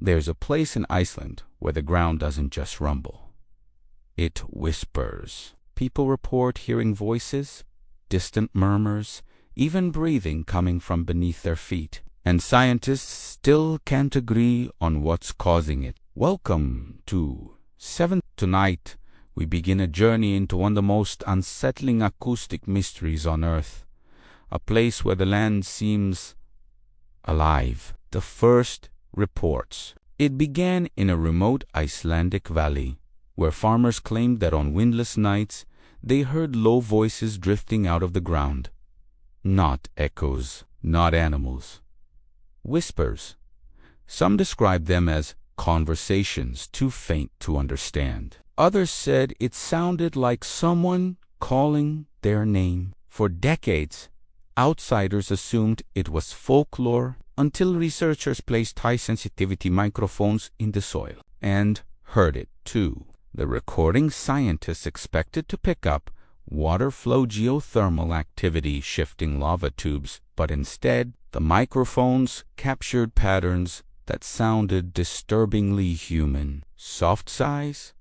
There's a place in Iceland where the ground doesn't just rumble. It whispers. People report hearing voices, distant murmurs, even breathing coming from beneath their feet. And scientists still can't agree on what's causing it. Welcome to Seventh. Tonight, we begin a journey into one of the most unsettling acoustic mysteries on Earth. A place where the land seems alive. The first reports. It began in a remote Icelandic valley, where farmers claimed that on windless nights they heard low voices drifting out of the ground. Not echoes, not animals. Whispers. Some described them as conversations too faint to understand. Others said it sounded like someone calling their name. For decades, outsiders assumed it was folklore until researchers placed high-sensitivity microphones in the soil and heard it too. The recording scientists expected to pick up water flow geothermal activity shifting lava tubes, but instead, the microphones captured patterns that sounded disturbingly human. Soft sighs,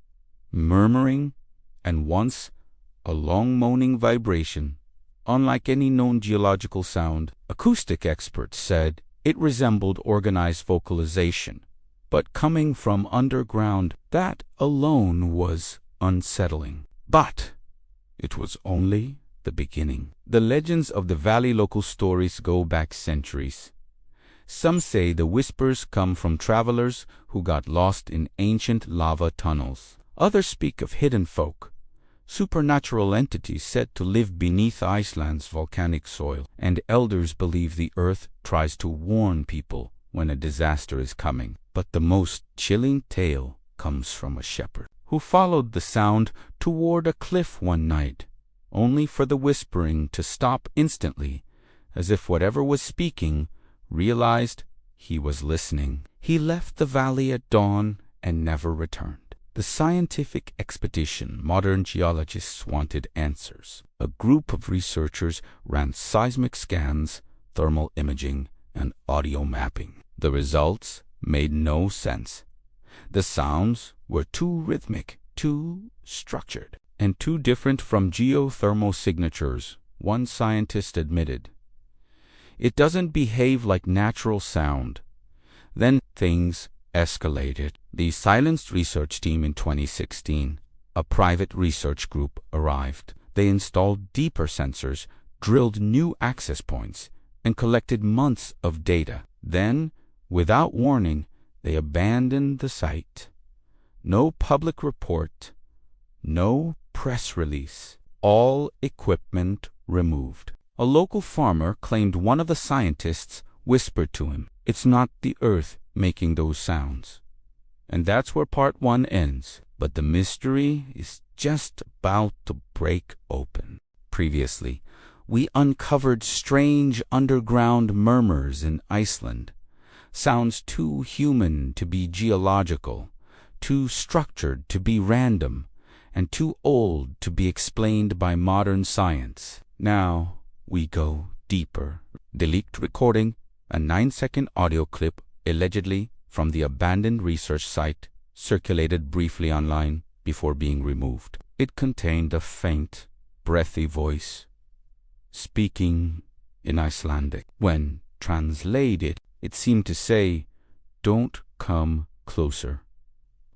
murmuring, and once a long moaning vibration. Unlike any known geological sound, acoustic experts said it resembled organized vocalization, but coming from underground, that alone was unsettling. But it was only the beginning. The legends of the valley local stories go back centuries. Some say the whispers come from travelers who got lost in ancient lava tunnels. Others speak of hidden folk, supernatural entities said to live beneath Iceland's volcanic soil, and elders believe the earth tries to warn people when a disaster is coming. But the most chilling tale comes from a shepherd who followed the sound toward a cliff one night, only for the whispering to stop instantly, as if whatever was speaking realized he was listening. He left the valley at dawn and never returned. The scientific expedition modern geologists wanted answers. A group of researchers ran seismic scans, thermal imaging, and audio mapping. The results made no sense. The sounds were too rhythmic, too structured, and too different from geothermal signatures, one scientist admitted. It doesn't behave like natural sound. Then things escalated. The silenced research team in 2016, a private research group, arrived. They installed deeper sensors, drilled new access points, and collected months of data. Then, without warning, they abandoned the site. No public report, no press release, all equipment removed. A local farmer claimed one of the scientists whispered to him, "It's not the earth making those sounds." And that's where part one ends. But the mystery is just about to break open. Previously, we uncovered strange underground murmurs in Iceland. Sounds too human to be geological, too structured to be random, and too old to be explained by modern science. Now we go deeper. The leaked recording, a 9-second audio clip allegedly from the abandoned research site, circulated briefly online before being removed. It contained a faint, breathy voice, speaking in Icelandic. When translated, it seemed to say, "Don't come closer."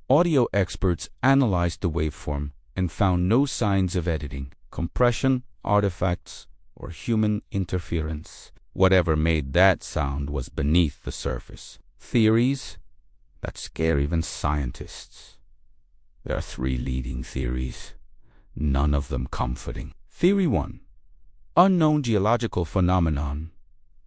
Audio experts analyzed the waveform and found no signs of editing, compression, artifacts, or human interference. Whatever made that sound was beneath the surface. Theories that scare even scientists. There are 3 leading theories, none of them comforting. Theory 1. Unknown geological phenomenon.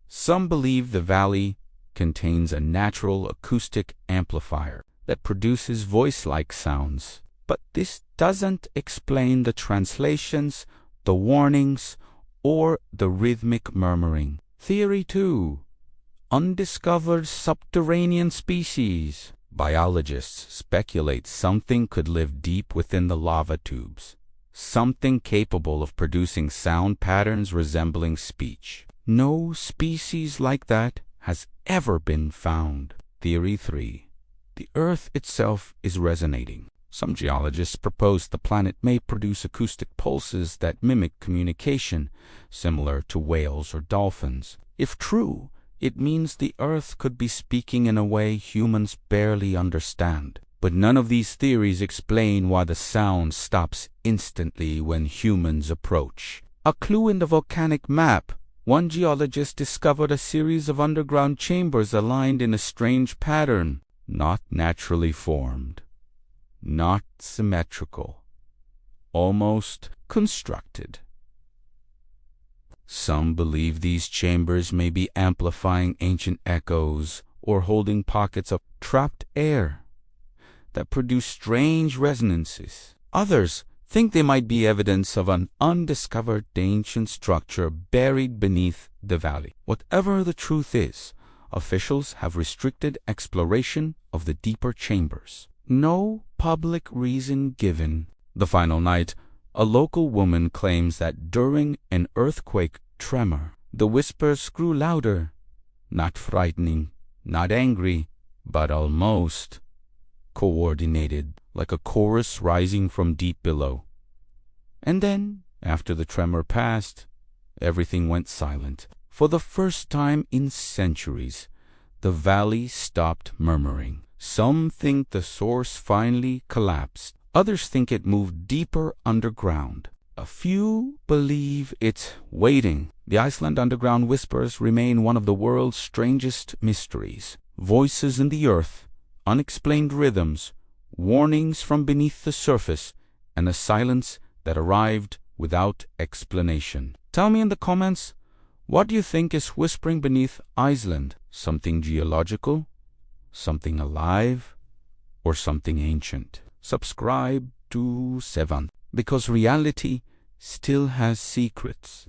Some believe the valley contains a natural acoustic amplifier that produces voice-like sounds. But this doesn't explain the translations, the warnings, or the rhythmic murmuring. Theory 2. Undiscovered subterranean species. Biologists speculate something could live deep within the lava tubes, something capable of producing sound patterns resembling speech. No species like that has ever been found. Theory 3. the Earth itself is resonating. Some geologists propose the planet may produce acoustic pulses that mimic communication, similar to whales or dolphins. If true, it means the Earth could be speaking in a way humans barely understand. But none of these theories explain why the sound stops instantly when humans approach. A clue in the volcanic map. One geologist discovered a series of underground chambers aligned in a strange pattern, not naturally formed, not symmetrical, almost constructed. Some believe these chambers may be amplifying ancient echoes or holding pockets of trapped air that produce strange resonances. Others think they might be evidence of an undiscovered ancient structure buried beneath the valley. Whatever the truth is, officials have restricted exploration of the deeper chambers. No public reason given. The final night, a local woman claims that during an earthquake tremor, the whispers grew louder, not frightening, not angry, but almost coordinated, like a chorus rising from deep below. And then, after the tremor passed, everything went silent. For the first time in centuries, the valley stopped murmuring. Some think the source finally collapsed. Others think it moved deeper underground. A few believe it's waiting. The Iceland Underground Whispers remain one of the world's strangest mysteries. Voices in the earth, unexplained rhythms, warnings from beneath the surface, and a silence that arrived without explanation. Tell me in the comments, what do you think is whispering beneath Iceland? Something geological? Something alive? Or something ancient? Subscribe to Seven, because reality still has secrets.